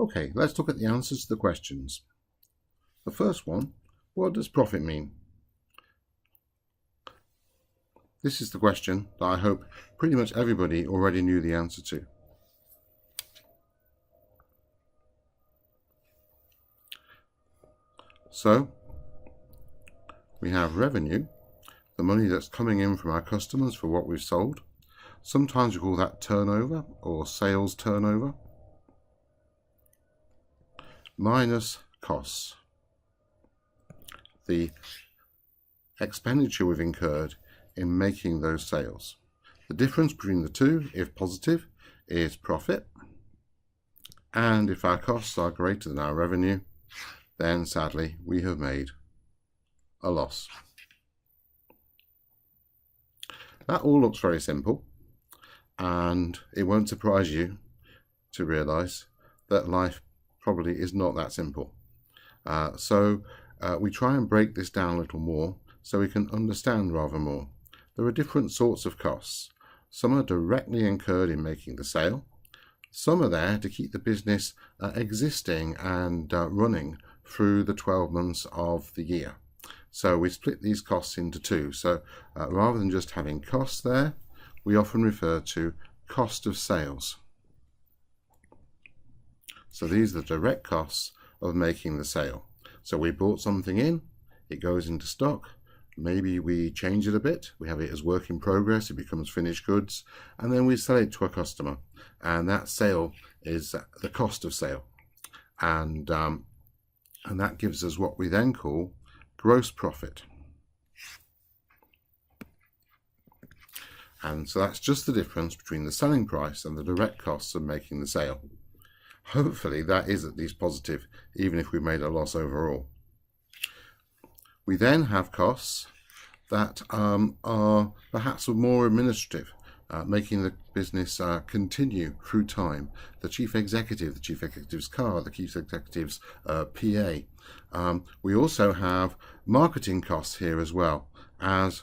Okay, let's look at the answers to the questions. The first one, what does profit mean? This is the question that I hope pretty much everybody already knew the answer to. So, we have revenue, the money that's coming in from our customers for what we've sold. Sometimes we call that turnover or sales turnover, minus costs, the expenditure we've incurred in making those sales. The difference between the two, if positive, is profit, and if our costs are greater than our revenue, then sadly we have made a loss. That all looks very simple, and it won't surprise you to realize that life probably is not that simple. So we try and break this down a little more so we can understand rather more. There are different sorts of costs. Some are directly incurred in making the sale. Some are there to keep the business existing and running through the 12 months of the year. So we split these costs into two. So rather than just having costs there, we often refer to cost of sales. So these are the direct costs of making the sale. So we bought something in, it goes into stock, maybe we change it a bit, we have it as work in progress, it becomes finished goods, and then we sell it to a customer. And that sale is the cost of sale. And that gives us what we then call gross profit. And so that's just the difference between the selling price and the direct costs of making the sale. Hopefully that is at least positive, even if we made a loss overall. We then have costs that are perhaps more administrative, making the business continue through time. The chief executive's car, the chief executive's PA. We also have marketing costs here as well, as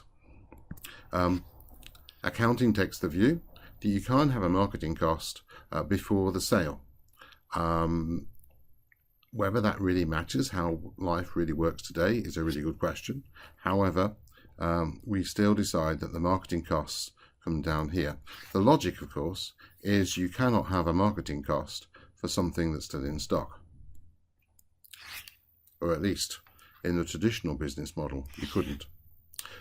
accounting takes the view that you can't have a marketing cost before the sale. Whether that really matters, how life really works today, is a really good question. However, we still decide that the marketing costs come down here. The logic, of course, is you cannot have a marketing cost for something that's still in stock. Or at least in the traditional business model, you couldn't.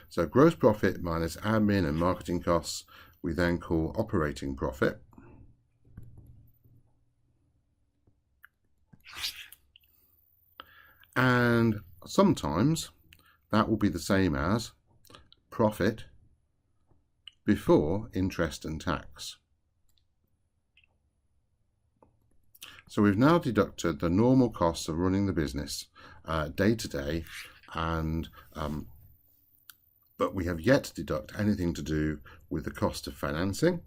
So gross profit minus admin and marketing costs, we then call operating profit. And sometimes that will be the same as profit before interest and tax. So we've now deducted the normal costs of running the business day to day, and but we have yet to deduct anything to do with the cost of financing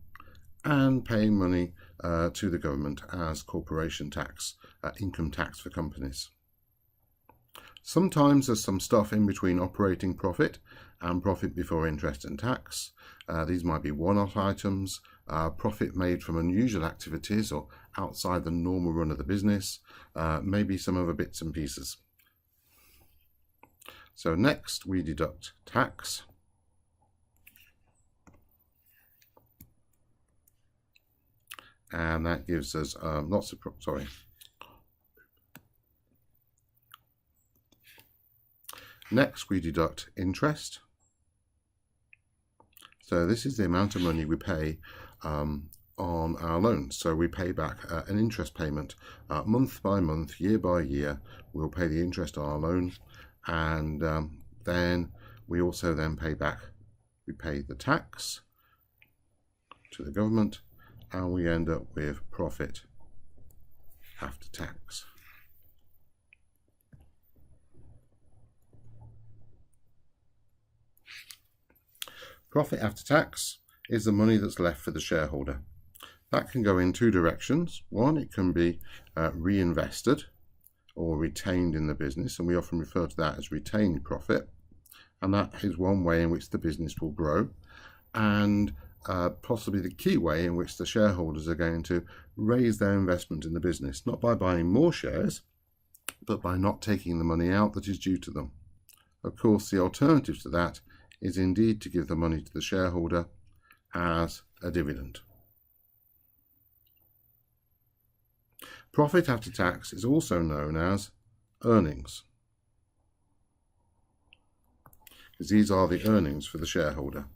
and paying money to the government as corporation tax, income tax for companies. Sometimes there's some stuff in between operating profit and profit before interest and tax. These might be one-off items, profit made from unusual activities or outside the normal run of the business, maybe some other bits and pieces. So next we deduct tax. And that gives us lots of, Next, we deduct interest. So this is the amount of money we pay on our loans. So we pay back an interest payment month by month, year by year. We'll pay the interest on our loan, and then we also then pay back. We pay the tax to the government, and we end up with profit after tax. Profit after tax is the money that's left for the shareholder. That can go in two directions. One, it can be reinvested or retained in the business, and we often refer to that as retained profit. And that is one way in which the business will grow. And possibly the key way in which the shareholders are going to raise their investment in the business, not by buying more shares, but by not taking the money out that is due to them. Of course, the alternative to that is indeed to give the money to the shareholder as a dividend. Profit after tax is also known as earnings, because these are the earnings for the shareholder.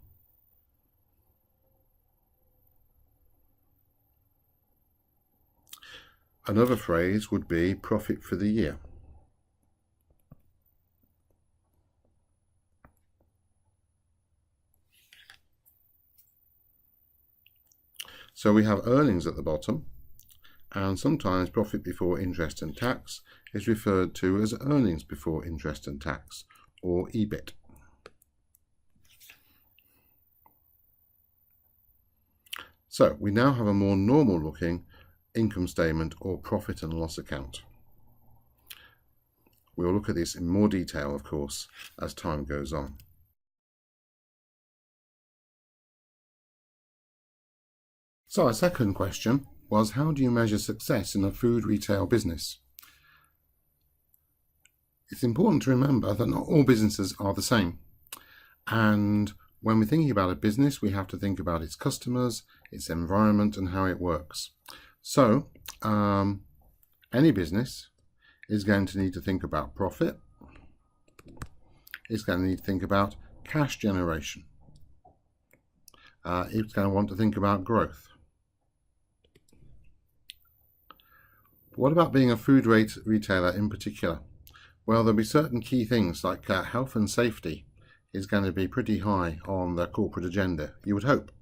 Another phrase would be profit for the year. So we have earnings at the bottom, and sometimes profit before interest and tax is referred to as earnings before interest and tax, or EBIT. So we now have a more normal looking income statement or profit and loss account. We'll look at this in more detail, of course, as time goes on. So our second question was, how do you measure success in a food retail business? It's important to remember that not all businesses are the same. And when we're thinking about a business, we have to think about its customers, its environment, and how it works. So any business is going to need to think about profit. It's going to need to think about cash generation. It's going to want to think about growth. What about being a food retailer in particular? Well, there'll be certain key things like health and safety is going to be pretty high on the corporate agenda, you would hope.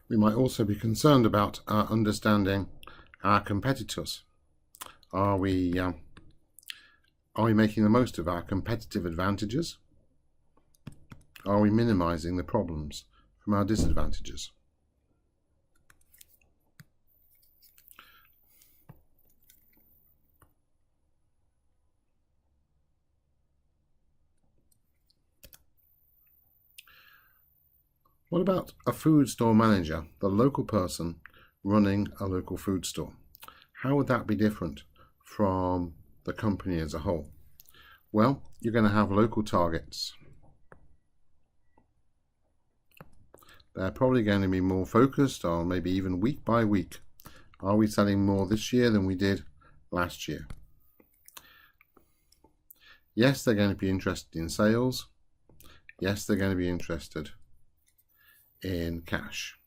We might also be concerned about understanding our competitors. Are we making the most of our competitive advantages? Are we minimizing the problems from our disadvantages? What about a food store manager, the local person running a local food store? How would that be different from the company as a whole? Well, you're going to have local targets. They're probably going to be more focused on maybe even week by week. Are we selling more this year than we did last year? Yes, they're going to be interested in sales. Yes, they're going to be interested in cash.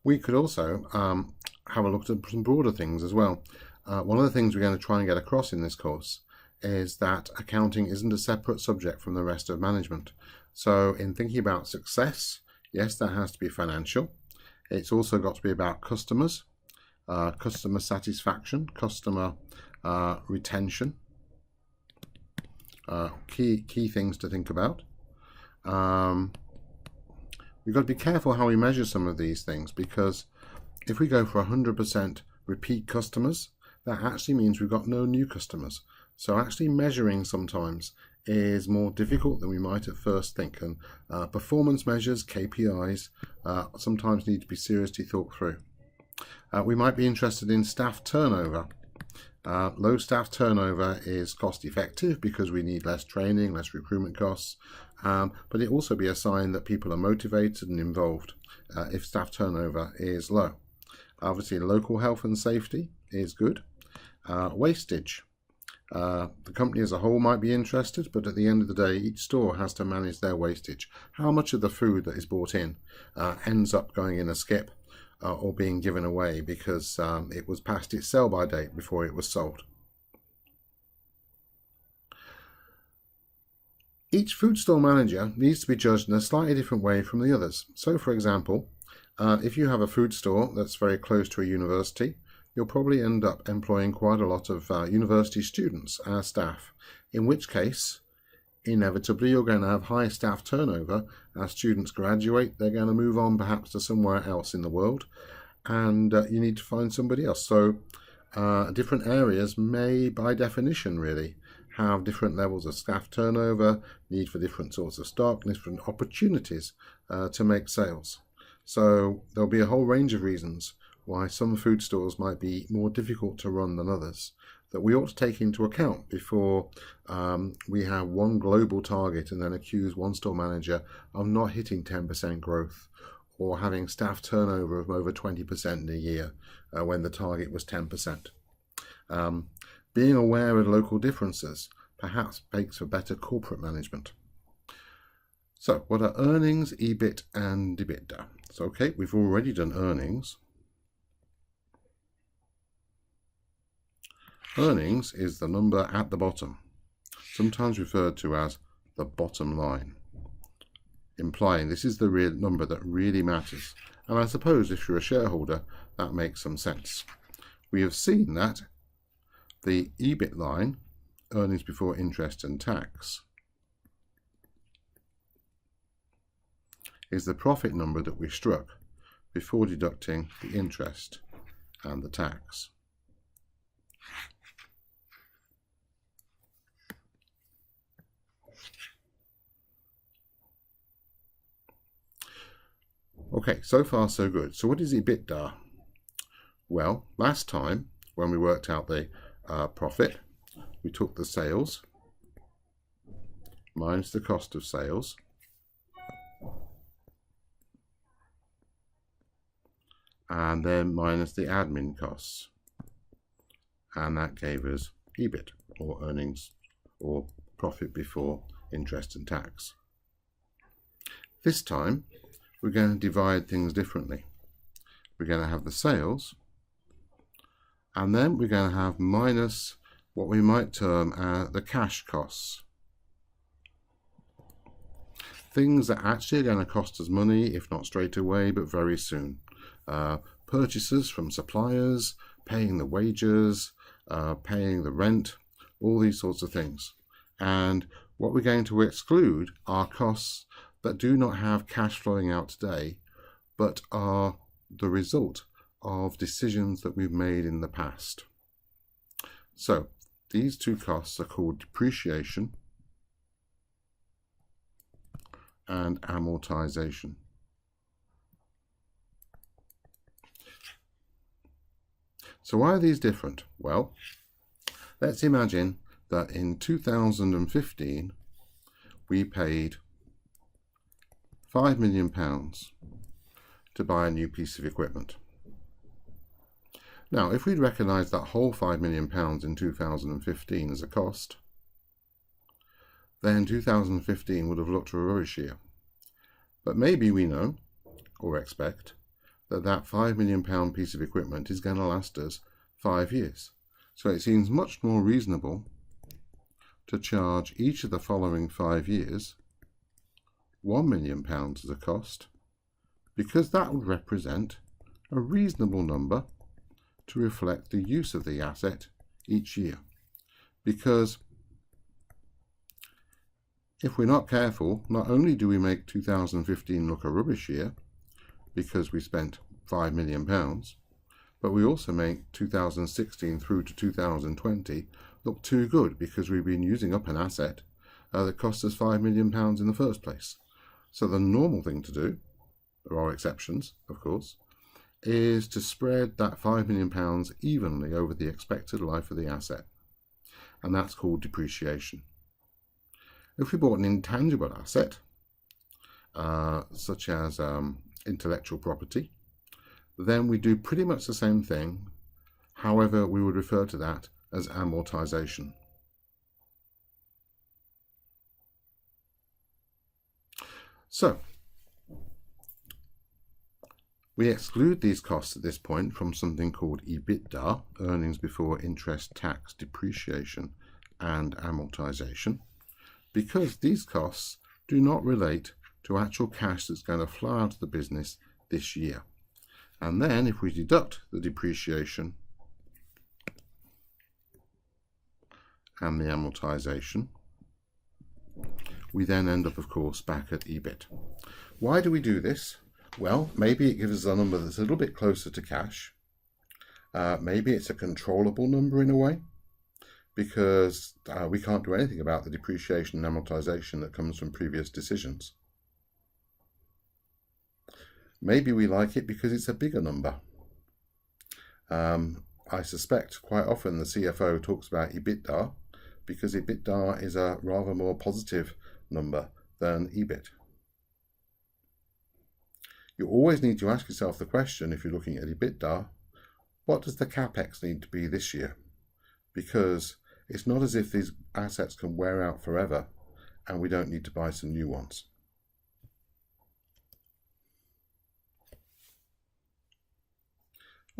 We could also have a look at some broader things as well. One of the things we're going to try and get across in this course is that accounting isn't a separate subject from the rest of management. So in thinking about success, yes, that has to be financial. It's also got to be about customers, customer satisfaction, customer retention. Key things to think about. We've got to be careful how we measure some of these things, because if we go for 100% repeat customers, that actually means we've got no new customers. So actually measuring sometimes is more difficult than we might at first think, and performance measures, KPIs, sometimes need to be seriously thought through. We might be interested in staff turnover. Low staff turnover is cost effective because we need less training, less recruitment costs, but it also be a sign that people are motivated and involved if staff turnover is low. Obviously, local health and safety is good. Wastage. The company as a whole might be interested, but at the end of the day, each store has to manage their wastage. How much of the food that is bought in ends up going in a skip or being given away because it was past its sell-by date before it was sold? Each food store manager needs to be judged in a slightly different way from the others. So, for example, if you have a food store that's very close to a university, you'll probably end up employing quite a lot of university students as staff, in which case, inevitably, you're going to have high staff turnover. As students graduate, they're going to move on perhaps to somewhere else in the world, and you need to find somebody else. So different areas may, by definition, really have different levels of staff turnover, need for different sorts of stock, different opportunities to make sales. So there'll be a whole range of reasons why some food stores might be more difficult to run than others that we ought to take into account before we have one global target and then accuse one store manager of not hitting 10% growth or having staff turnover of over 20% in a year when the target was 10%. Being aware of local differences perhaps makes for better corporate management. So what are earnings, EBIT and EBITDA? So okay, we've already done earnings. Earnings is the number at the bottom, sometimes referred to as the bottom line, implying this is the real number that really matters. And I suppose if you're a shareholder, that makes some sense. We have seen that the EBIT line, earnings before interest and tax, is the profit number that we struck before deducting the interest and the tax. Okay, so far so good. So what is EBITDA? Well, last time when we worked out the profit, we took the sales minus the cost of sales and then minus the admin costs, and that gave us EBIT, or earnings or profit before interest and tax. This time we're going to divide things differently. We're going to have the sales, and then we're going to have minus what we might term the cash costs. Things that actually are going to cost us money, if not straight away, but very soon. Purchases from suppliers, paying the wages, paying the rent, all these sorts of things. And what we're going to exclude are costs that do not have cash flowing out today, but are the result of decisions that we've made in the past. So these two costs are called depreciation and amortization. So why are these different? Well, let's imagine that in 2015 we paid £5 million to buy a new piece of equipment. Now, if we'd recognised that whole £5 million in 2015 as a cost, then 2015 would have looked a rubbish year. But maybe we know, or expect, that that £5 million piece of equipment is going to last us 5 years. So it seems much more reasonable to charge each of the following 5 years £1 million as a cost, because that would represent a reasonable number to reflect the use of the asset each year. Because if we're not careful, not only do we make 2015 look a rubbish year because we spent £5 million, but we also make 2016 through to 2020 look too good because we've been using up an asset that cost us £5 million in the first place. So the normal thing to do, there are exceptions of course, is to spread that £5 million evenly over the expected life of the asset, and that's called depreciation. If we bought an intangible asset, such as intellectual property, then we do pretty much the same thing. However, we would refer to that as amortization. So, we exclude these costs at this point from something called EBITDA, earnings before interest, tax, depreciation, and amortization, because these costs do not relate to actual cash that's going to flow out of the business this year. And then if we deduct the depreciation and the amortization, we then end up, of course, back at EBIT. Why do we do this? Well, maybe it gives us a number that's a little bit closer to cash. Maybe it's a controllable number in a way, because we can't do anything about the depreciation and amortization that comes from previous decisions. Maybe we like it because it's a bigger number. I suspect quite often the CFO talks about EBITDA because EBITDA is a rather more positive number than EBIT. You always need to ask yourself the question, if you're looking at EBITDA, what does the CapEx need to be this year? Because it's not as if these assets can wear out forever and we don't need to buy some new ones.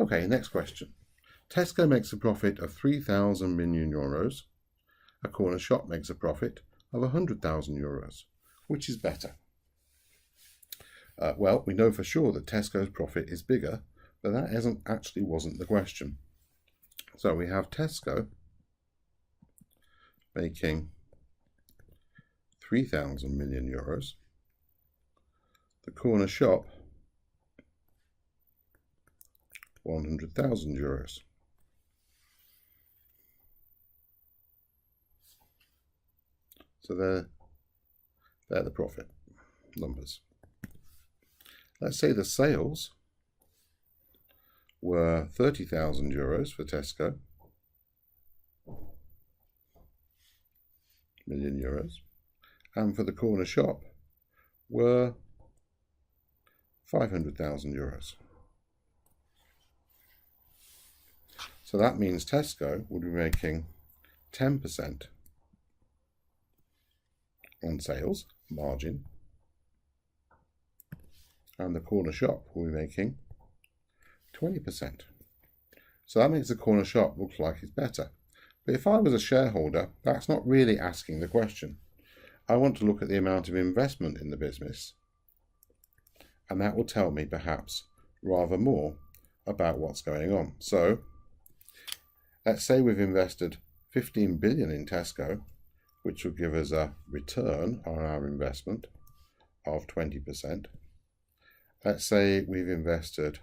Okay, next question. Tesco makes a profit of 3,000 million euros. A corner shop makes a profit of 100,000 euros. Which is better? Well, we know for sure that Tesco's profit is bigger, but that wasn't the question. So we have Tesco making 3,000 million euros. The corner shop 100,000 euros. So they're the profit numbers. Let's say the sales were 30,000 euros for Tesco, million euros, and for the corner shop were 500,000 euros. So that means Tesco would be making 10% on sales margin, and the corner shop will be making 20%. So that makes the corner shop look like it's better. But if I was a shareholder, that's not really asking the question. I want to look at the amount of investment in the business, and that will tell me perhaps rather more about what's going on. So let's say we've invested 15 billion in Tesco, which will give us a return on our investment of 20%. Let's say we've invested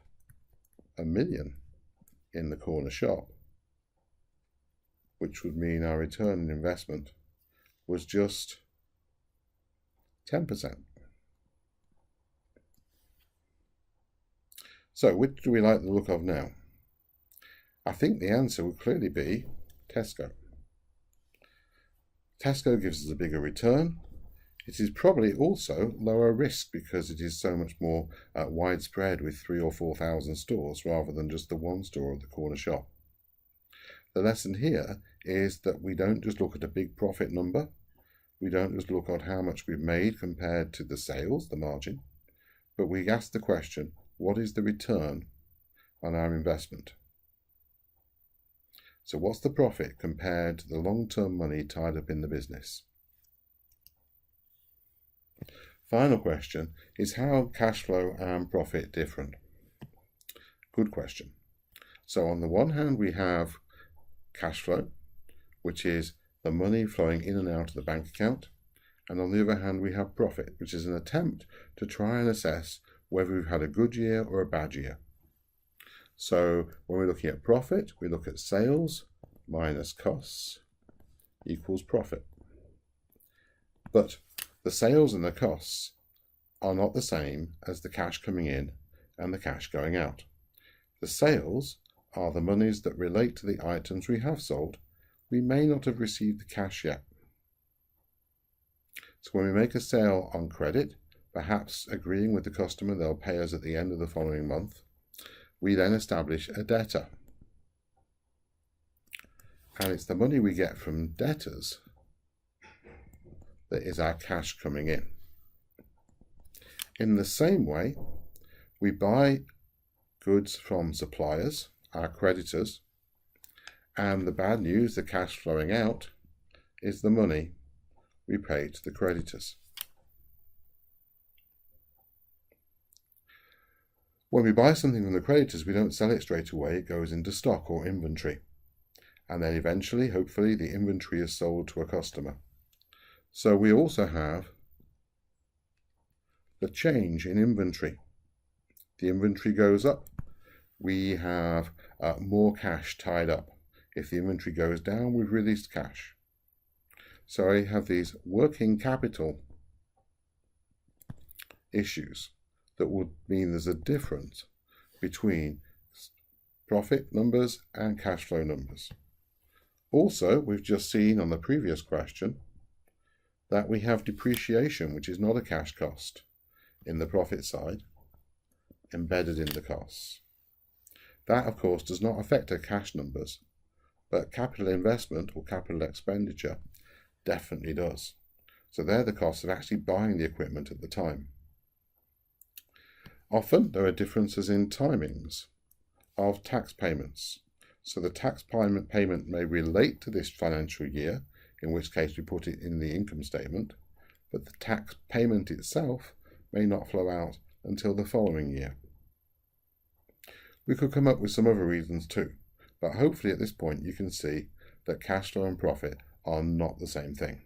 1 million in the corner shop, which would mean our return on investment was just 10%. So which do we like the look of now? I think the answer would clearly be Tesco. Tesco gives us a bigger return. It is probably also lower risk because it is so much more widespread with 3,000 or 4,000 stores rather than just the one store of the corner shop. The lesson here is that we don't just look at a big profit number. We don't just look at how much we've made compared to the sales, the margin, but we ask the question, what is the return on our investment? So what's the profit compared to the long-term money tied up in the business? Final question is, how cash flow and profit different? Good question. So on the one hand, we have cash flow, which is the money flowing in and out of the bank account. And on the other hand, we have profit, which is an attempt to try and assess whether we've had a good year or a bad year. So when we're looking at profit, we look at sales minus costs equals profit. But the sales and the costs are not the same as the cash coming in and the cash going out. The sales are the monies that relate to the items we have sold. We may not have received the cash yet. So when we make a sale on credit, perhaps agreeing with the customer they'll pay us at the end of the following month, we then establish a debtor. And it's the money we get from debtors that is our cash coming in. In the same way, we buy goods from suppliers, our creditors, and the bad news, the cash flowing out, is the money we pay to the creditors. When we buy something from the creditors, we don't sell it straight away. It goes into stock or inventory. And then eventually, hopefully, the inventory is sold to a customer. So we also have the change in inventory. The inventory goes up. We have more cash tied up. If the inventory goes down, we've released cash. So I have these working capital issues that would mean there's a difference between profit numbers and cash flow numbers. Also, we've just seen on the previous question that we have depreciation, which is not a cash cost in the profit side, embedded in the costs. That, of course, does not affect our cash numbers, but capital investment or capital expenditure definitely does. So they're the costs of actually buying the equipment at the time. Often there are differences in timings of tax payments. So the tax payment may relate to this financial year, in which case we put it in the income statement, but the tax payment itself may not flow out until the following year. We could come up with some other reasons too, but hopefully at this point you can see that cash flow and profit are not the same thing.